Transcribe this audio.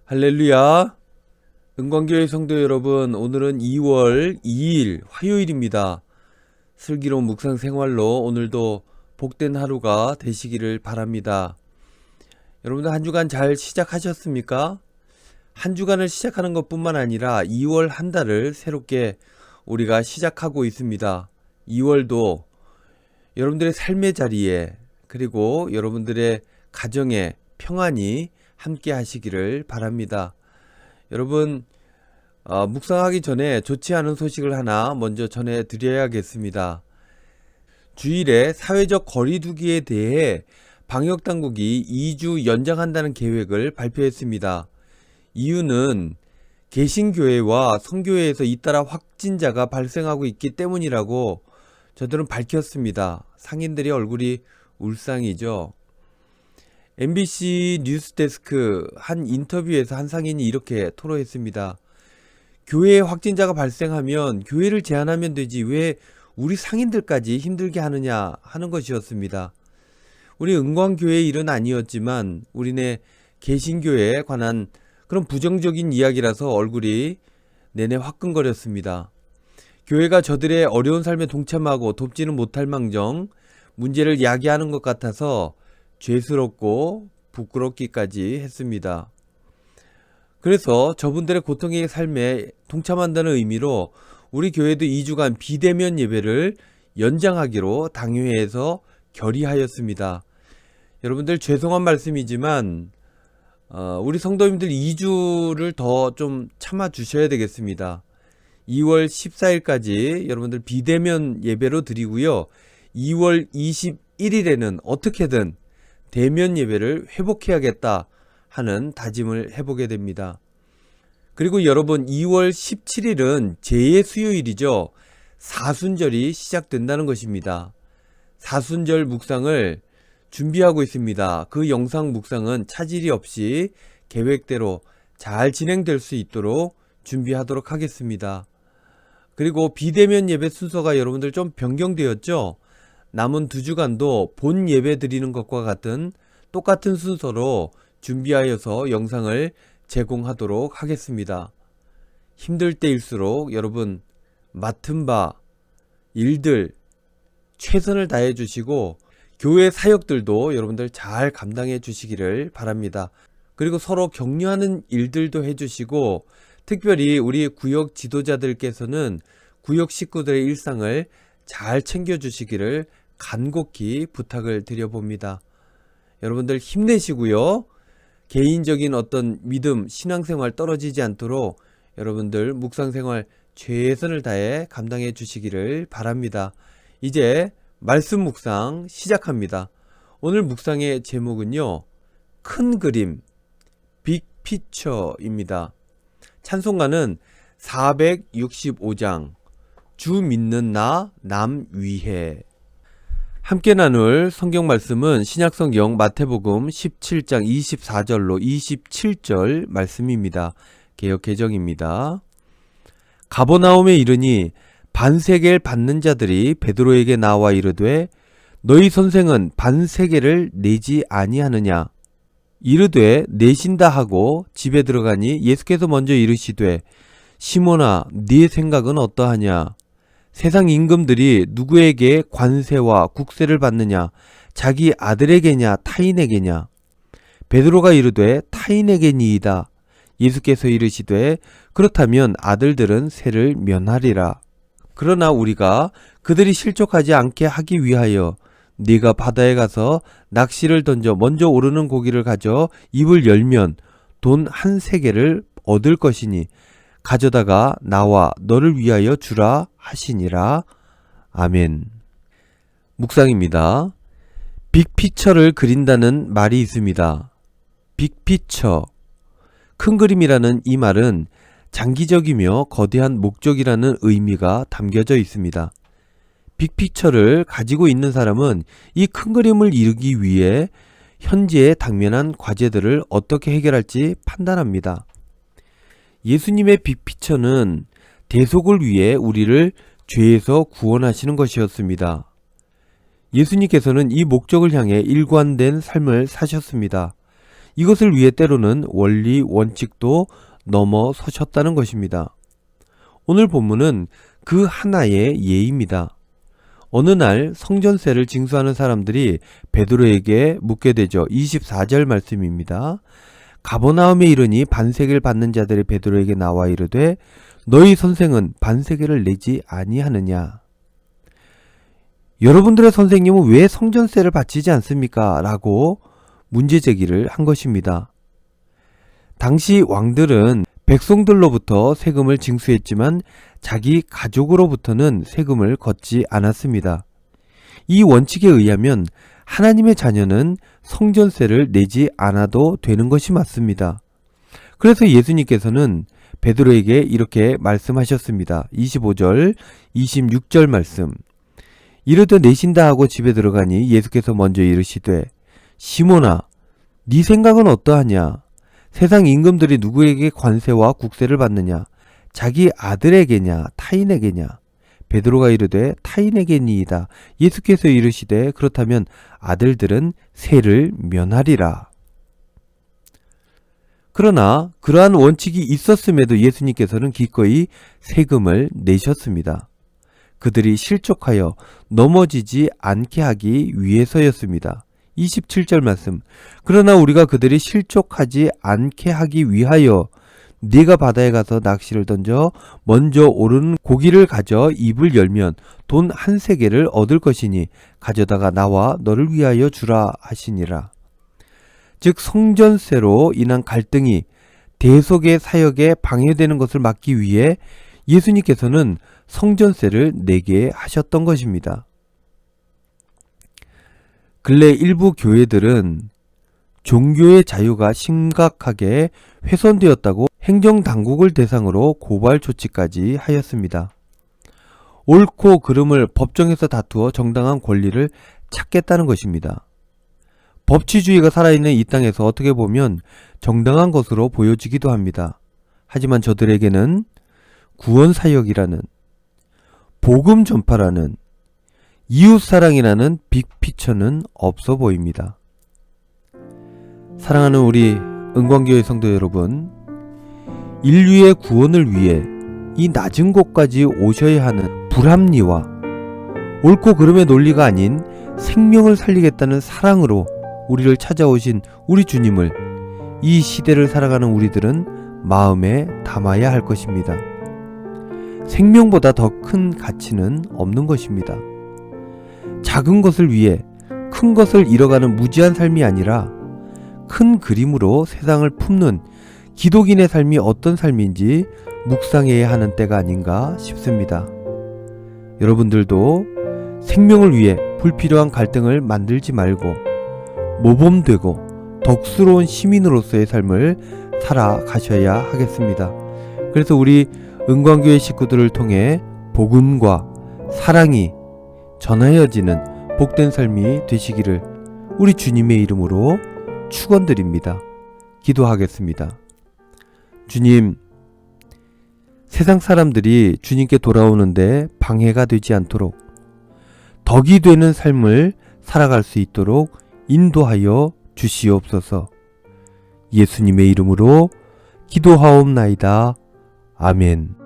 할렐루야. 은광교회 성도 여러분, 오늘은 2월 2일 화요일입니다. 슬기로운 묵상 생활로 오늘도 복된 하루가 되시기를 바랍니다. 여러분들 한 주간 잘 시작하셨습니까? 한 주간을 시작하는 것뿐만 아니라 2월 한 달을 새롭게 우리가 시작하고 있습니다. 2월도 여러분들의 삶의 자리에 그리고 여러분들의 가정에 평안히 함께 하시기를 바랍니다. 여러분, 묵상하기 전에 좋지 않은 소식을 하나 먼저 전해드려야겠습니다. 주일에 사회적 거리두기에 대해 방역당국이 2주 연장한다는 계획을 발표했습니다. 이유는 개신교회와 선교회에서 잇따라 확진자가 발생하고 있기 때문이라고 저들은 밝혔습니다. 상인들의 얼굴이 울상이죠. MBC 뉴스데스크 한 인터뷰에서 한 상인이 이렇게 토로했습니다. 교회에 확진자가 발생하면 교회를 제한하면 되지 왜 우리 상인들까지 힘들게 하느냐 하는 것이었습니다. 우리 은광교회의 일은 아니었지만 우리네 개신교회에 관한 그런 부정적인 이야기라서 얼굴이 내내 화끈거렸습니다. 교회가 저들의 어려운 삶에 동참하고 돕지는 못할 망정 문제를 야기하는 것 같아서 죄스럽고 부끄럽기까지 했습니다. 그래서 저분들의 고통의 삶에 동참한다는 의미로 우리 교회도 2주간 비대면 예배를 연장하기로 당회에서 결의하였습니다. 여러분들 죄송한 말씀이지만 우리 성도님들 2주를 더 좀 참아 주셔야 되겠습니다. 2월 14일까지 여러분들 비대면 예배로 드리고요. 2월 21일에는 어떻게든 대면 예배를 회복해야겠다 하는 다짐을 해보게 됩니다. 그리고 여러분 2월 17일은 제2의 수요일이죠. 사순절이 시작된다는 것입니다. 사순절 묵상을 준비하고 있습니다. 그 영상 묵상은 차질이 없이 계획대로 잘 진행될 수 있도록 준비하도록 하겠습니다. 그리고 비대면 예배 순서가 여러분들 좀 변경되었죠? 남은 2주간도 본 예배 드리는 것과 같은 똑같은 순서로 준비하여서 영상을 제공하도록 하겠습니다. 힘들 때일수록 여러분 맡은 바 일들 최선을 다해 주시고 교회 사역들도 여러분들 잘 감당해 주시기를 바랍니다. 그리고 서로 격려하는 일들도 해주시고 특별히 우리 구역 지도자들께서는 구역 식구들의 일상을 잘 챙겨주시기를 간곡히 부탁을 드려봅니다. 여러분들 힘내시고요. 개인적인 어떤 믿음, 신앙생활 떨어지지 않도록 여러분들 묵상생활 최선을 다해 감당해 주시기를 바랍니다. 이제 말씀 묵상 시작합니다. 오늘 묵상의 제목은요. 큰 그림, 빅피처입니다. 찬송가는 465장 주 믿는 나 남 위해. 함께 나눌 성경 말씀은 신약성경 마태복음 17장 24절로 27절 말씀입니다. 개역개정입니다. 가버나움에 이르니 반세겔 받는 자들이 베드로에게 나와 이르되 너희 선생은 반세겔을 내지 아니하느냐. 이르되 내신다 하고 집에 들어가니 예수께서 먼저 이르시되 시몬아 네 생각은 어떠하냐. 세상 임금들이 누구에게 관세와 국세를 받느냐. 자기 아들에게냐 타인에게냐. 베드로가 이르되 타인에게니이다. 예수께서 이르시되 그렇다면 아들들은 세를 면하리라. 그러나 우리가 그들이 실족하지 않게 하기 위하여 네가 바다에 가서 낚시를 던져 먼저 오르는 고기를 가져 입을 열면 돈 1세겔을 얻을 것이니 가져다가 나와 너를 위하여 주라 하시니라. 아멘. 묵상입니다. 빅피처를 그린다는 말이 있습니다. 빅피처. 큰 그림이라는 이 말은 장기적이며 거대한 목적이라는 의미가 담겨져 있습니다. 빅피처를 가지고 있는 사람은 이 큰 그림을 이루기 위해 현재에 당면한 과제들을 어떻게 해결할지 판단합니다. 예수님의 빅피처는 대속을 위해 우리를 죄에서 구원하시는 것이었습니다. 예수님께서는 이 목적을 향해 일관된 삶을 사셨습니다. 이것을 위해 때로는 원리 원칙도 넘어서셨다는 것입니다. 오늘 본문은 그 하나의 예입니다. 어느 날 성전세를 징수하는 사람들이 베드로에게 묻게 되죠. 24절 말씀입니다. 가버나움에 이르니 반세계를 받는 자들이 베드로에게 나와 이르되 너희 선생은 반세계를 내지 아니하느냐. 여러분들의 선생님은 왜 성전세를 바치지 않습니까? 라고 문제 제기를 한 것입니다. 당시 왕들은 백성들로부터 세금을 징수했지만 자기 가족으로부터는 세금을 걷지 않았습니다. 이 원칙에 의하면 하나님의 자녀는 성전세를 내지 않아도 되는 것이 맞습니다. 그래서 예수님께서는 베드로에게 이렇게 말씀하셨습니다. 25절, 26절 말씀. 이르되 내신다 하고 집에 들어가니 예수께서 먼저 이르시되 시몬아, 네 생각은 어떠하냐? 세상 임금들이 누구에게 관세와 국세를 받느냐? 자기 아들에게냐 타인에게냐? 베드로가 이르되 타인에게니이다. 예수께서 이르시되 그렇다면 아들들은 세를 면하리라. 그러나 그러한 원칙이 있었음에도 예수님께서는 기꺼이 세금을 내셨습니다. 그들이 실족하여 넘어지지 않게 하기 위해서였습니다. 27절 말씀. 그러나 우리가 그들이 실족하지 않게 하기 위하여 네가 바다에 가서 낚시를 던져 먼저 오르는 고기를 가져 입을 열면 돈 한 세겔을 얻을 것이니 가져다가 나와 너를 위하여 주라 하시니라. 즉 성전세로 인한 갈등이 대속의 사역에 방해되는 것을 막기 위해 예수님께서는 성전세를 내게 하셨던 것입니다. 근래 일부 교회들은 종교의 자유가 심각하게 훼손되었다고 행정당국을 대상으로 고발 조치까지 하였습니다. 옳고 그름을 법정에서 다투어 정당한 권리를 찾겠다는 것입니다. 법치주의가 살아있는 이 땅에서 어떻게 보면 정당한 것으로 보여지기도 합니다. 하지만 저들에게는 구원사역이라는, 복음 전파라는, 이웃사랑이라는 빅피처는 없어 보입니다. 사랑하는 우리 은광교회 성도 여러분, 인류의 구원을 위해 이 낮은 곳까지 오셔야 하는 불합리와 옳고 그름의 논리가 아닌 생명을 살리겠다는 사랑으로 우리를 찾아오신 우리 주님을 이 시대를 살아가는 우리들은 마음에 담아야 할 것입니다. 생명보다 더 큰 가치는 없는 것입니다. 작은 것을 위해 큰 것을 잃어가는 무지한 삶이 아니라 큰 그림으로 세상을 품는 기독인의 삶이 어떤 삶인지 묵상해야 하는 때가 아닌가 싶습니다. 여러분들도 생명을 위해 불필요한 갈등을 만들지 말고 모범되고 덕스러운 시민으로서의 삶을 살아가셔야 하겠습니다. 그래서 우리 은광교회 식구들을 통해 복음과 사랑이 전하여지는 복된 삶이 되시기를 우리 주님의 이름으로 축원드립니다. 기도하겠습니다. 주님, 세상 사람들이 주님께 돌아오는데 방해가 되지 않도록 덕이 되는 삶을 살아갈 수 있도록 인도하여 주시옵소서. 예수님의 이름으로 기도하옵나이다. 아멘.